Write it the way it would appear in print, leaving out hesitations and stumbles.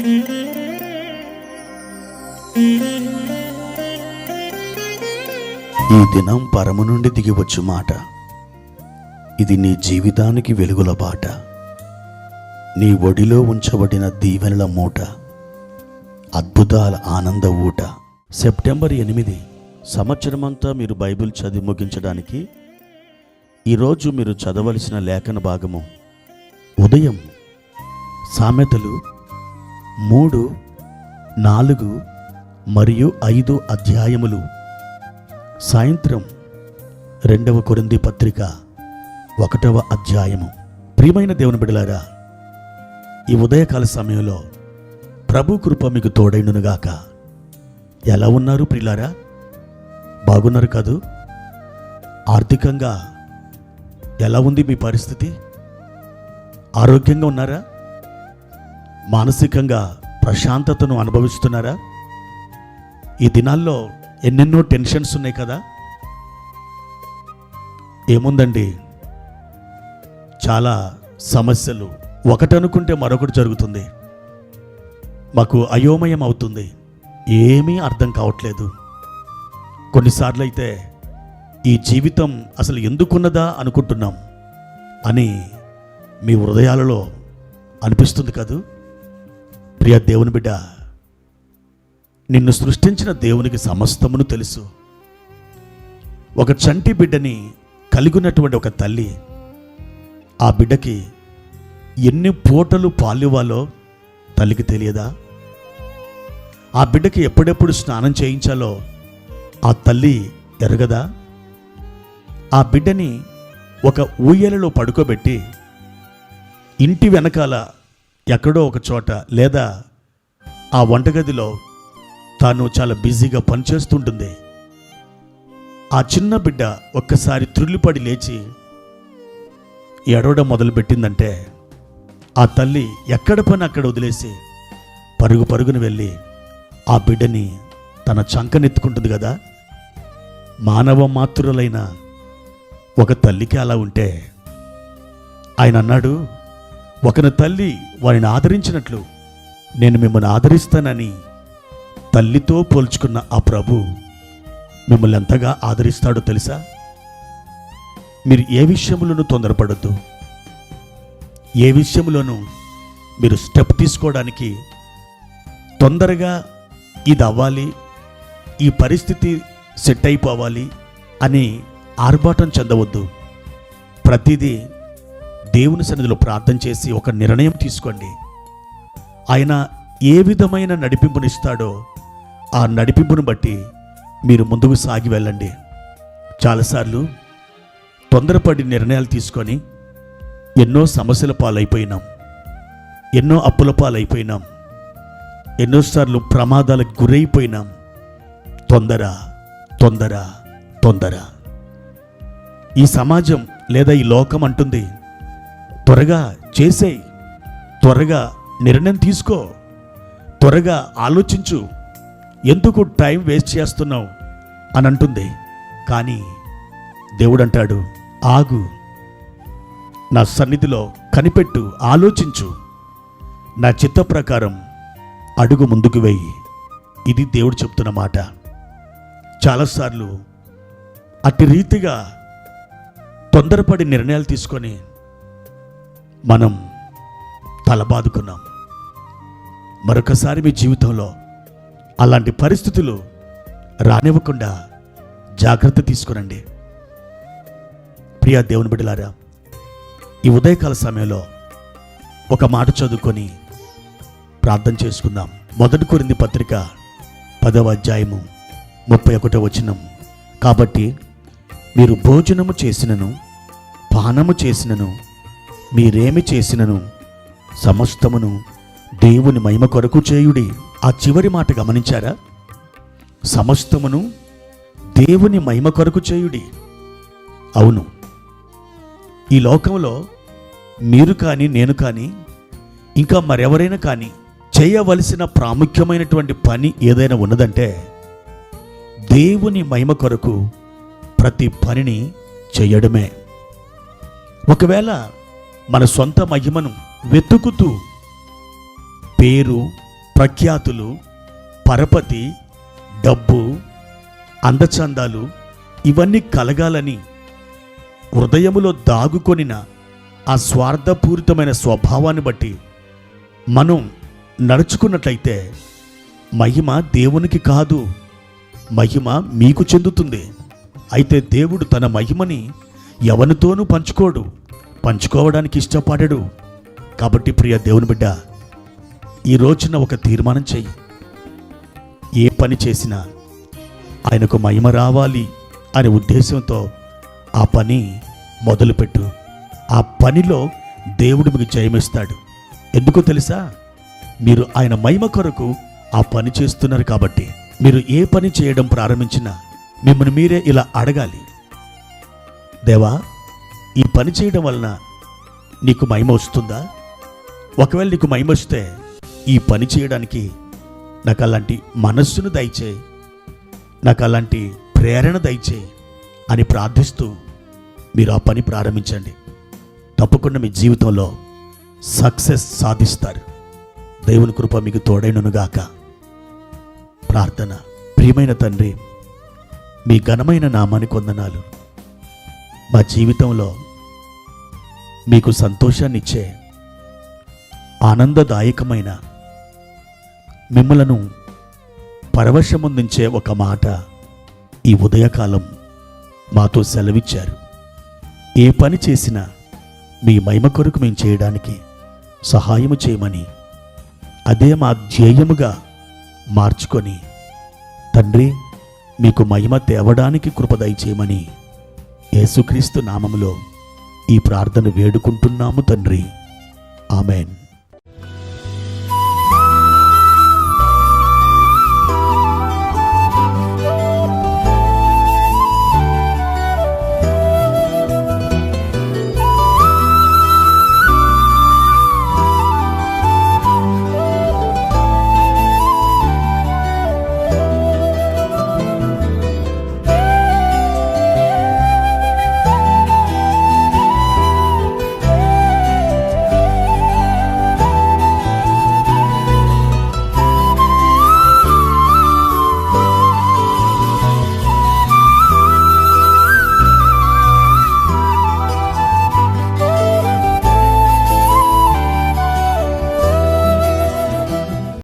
ఈ దినం పరము నుండి దిగివచ్చు మాట. ఇది నీ జీవితానికి వెలుగుల బాట. నీ ఒడిలో ఉంచబడిన దీవెనల మూట, అద్భుతాల ఆనంద ఊట. సెప్టెంబర్ 8 సంవత్సరమంతా మీరు బైబిల్ చదివి ముగించడానికి ఈరోజు మీరు చదవలసిన లేఖన భాగము ఉదయం సామెతలు 3, 4 మరియు 5 అధ్యాయములు, సాయంత్రం 2వ కొరింథీ పత్రిక 1వ అధ్యాయము. ప్రియమైన దేవుని బిడ్డలారా, ఈ ఉదయకాల సమయంలో ప్రభు కృప మీకు తోడైండునుగాక. ఎలా ఉన్నారు ప్రియులారా? బాగున్నారు కదూ? ఆర్థికంగా ఎలా ఉంది మీ పరిస్థితి? ఆరోగ్యంగా ఉన్నారా? మానసికంగా ప్రశాంతతను అనుభవిస్తున్నారా? ఈ దినాల్లో ఎన్నెన్నో టెన్షన్స్ ఉన్నాయి కదా. ఏముందండి, చాలా సమస్యలు. ఒకటనుకుంటే మరొకటి జరుగుతుంది. మాకు అయోమయం అవుతుంది, ఏమీ అర్థం కావట్లేదు. కొన్నిసార్లు అయితే ఈ జీవితం అసలు ఎందుకున్నదా అనుకుంటున్నాం అని మీ హృదయాలలో అనిపిస్తుంది కదూ. ప్రియ దేవుని బిడ్డ, నిన్ను సృష్టించిన దేవునికి సమస్తమును తెలుసు. ఒక చంటి బిడ్డని కలిగినటువంటి ఒక తల్లి ఆ బిడ్డకి ఎన్ని పూటలు పాలివ్వాలో తల్లికి తెలియదా? ఆ బిడ్డకి ఎప్పుడెప్పుడు స్నానం చేయించాలో ఆ తల్లి ఎరగదా? ఆ బిడ్డని ఒక ఊయలలో పడుకోబెట్టి ఇంటి వెనకాల ఎక్కడో ఒక చోట లేదా ఆ వంటగదిలో తాను చాలా బిజీగా పనిచేస్తుంటుంది. ఆ చిన్న బిడ్డ ఒక్కసారి త్రుళ్ళిపడి లేచి ఏడవడం మొదలుపెట్టిందంటే ఆ తల్లి ఎక్కడ పని అక్కడ వదిలేసి పరుగు పరుగున వెళ్ళి ఆ బిడ్డని తన చంకనెత్తుకుంటుంది కదా. మానవ మాతృలైన ఒక తల్లికి అలా ఉంటే, ఆయన అన్నాడు, ఒకని తల్లి వారిని ఆదరించినట్లు నేను మిమ్మల్ని ఆదరిస్తానని తల్లితో పోల్చుకున్న ఆ ప్రభు మిమ్మల్ని ఎంతగా ఆదరిస్తాడో తెలుసా? మీరు ఏ విషయంలోనూ తొందరపడొద్దు. ఏ విషయంలోనూ మీరు స్టెప్ తీసుకోవడానికి తొందరగా ఇది అవ్వాలి, ఈ పరిస్థితి సెట్ అయిపోవాలి అని ఆర్భాటం చెందవద్దు. ప్రతిదీ దేవుని సన్నిధిలో ప్రార్థన చేసి ఒక నిర్ణయం తీసుకోండి. ఆయన ఏ విధమైన నడిపింపునిస్తాడో ఆ నడిపింపును బట్టి మీరు ముందుకు సాగి వెళ్ళండి. చాలాసార్లు తొందరపడి నిర్ణయాలు తీసుకొని ఎన్నో సమస్యల పాలైపోయినాం, ఎన్నో అప్పుల పాలైపోయినాం, ఎన్నోసార్లు ప్రమాదాలకు గురైపోయినాం. తొందర తొందర తొందర. ఈ సమాజం లేదా ఈ లోకం అంటుంది, త్వరగా చేసేయి, త్వరగా నిర్ణయం తీసుకో, త్వరగా ఆలోచించు, ఎందుకు టైం వేస్ట్ చేస్తున్నావు అని అంటుంది. కానీ దేవుడు అంటాడు, ఆగు, నా సన్నిధిలో కనిపెట్టు, ఆలోచించు, నా చిత్త ప్రకారం అడుగు ముందుకు వేయి. ఇది దేవుడు చెప్తున్న మాట. చాలాసార్లు అట్టి రీతిగా తొందరపడి నిర్ణయాలు తీసుకొని మనం తలబాదుకున్నాం. మరొకసారి మీ జీవితంలో అలాంటి పరిస్థితులు రానివ్వకుండా జాగ్రత్త తీసుకురండి. ప్రియ దేవుని బిడ్డలారా, ఈ ఉదయకాల సమయంలో ఒక మాట చదువుకొని ప్రార్థన చేసుకుందాం. 1 కొరింథీ పత్రిక 10వ అధ్యాయము 31వ వచనం. కాబట్టి మీరు భోజనము చేసినను పానము చేసినను మీరేమి చేసినను సమస్తమును దేవుని మహిమ కొరకు చేయుడి. ఆ చివరి మాట గమనించారా? సమస్తమును దేవుని మహిమ కొరకు చేయుడి. అవును, ఈ లోకంలో మీరు కానీ నేను కానీ ఇంకా మరెవరైనా కానీ చేయవలసిన ప్రాముఖ్యమైనటువంటి పని ఏదైనా ఉన్నదంటే దేవుని మహిమ కొరకు ప్రతి పనిని చేయడమే. ఒకవేళ మన సొంత మహిమను వెతుకుతూ పేరు ప్రఖ్యాతులు, పరపతి, డబ్బు, అందచందాలు ఇవన్నీ కలగాలని హృదయములో దాగుకొనిన ఆ స్వార్థపూరితమైన స్వభావాన్ని బట్టి మనం నడుచుకున్నట్లయితే మహిమ దేవునికి కాదు, మహిమ మీకు చెందుతుంది. అయితే దేవుడు తన మహిమని ఎవరితోనూ పంచుకోవడానికి ఇష్టపడడు. కాబట్టి ప్రియ దేవుని బిడ్డ, ఈ రోజున ఒక తీర్మానం చెయ్యి. ఏ పని చేసినా ఆయనకు మహిమ రావాలి అనే ఉద్దేశంతో ఆ పని మొదలుపెట్టు. ఆ పనిలో దేవుడు మీకు జయమిస్తాడు. ఎందుకో తెలుసా? మీరు ఆయన మహిమ కొరకు ఆ పని చేస్తున్నారు కాబట్టి. మీరు ఏ పని చేయడం ప్రారంభించినా మిమ్మల్ని మీరే ఇలా అడగాలి, దేవా, ఈ పని చేయడం వలన నీకు మహిమ వస్తుందా? ఒకవేళ నీకు మహిమ వస్తే ఈ పని చేయడానికి నాకు అలాంటి మనస్సును దయచేయి, నాకు అలాంటి ప్రేరణ దయచేయి అని ప్రార్థిస్తూ మీరు ఆ పని ప్రారంభించండి. తప్పకుండా మీ జీవితంలో సక్సెస్ సాధిస్తారు. దేవుని కృప మీకు తోడైననుగాక. ప్రార్థన. ప్రియమైన తండ్రి, మీ ఘనమైన నామానికి వందనాలు. మా జీవితంలో మీకు సంతోషాన్నిచ్చే ఆనందదాయకమైన మిమ్మలను పరవశముందించే ఒక మాట ఈ ఉదయకాలం మాతో సెలవిచ్చారు. ఏ పని చేసినా మీ మహిమ కొరకు మేము చేయడానికి సహాయము చేయమని, అదే మా ధ్యేయముగా మార్చుకొని తండ్రి మీకు మహిమ తేవడానికి కృప దయచేయమని యేసుక్రీస్తు నామములో ఈ ప్రార్థన వేడుకుంటున్నాము తండ్రి. ఆమెన్.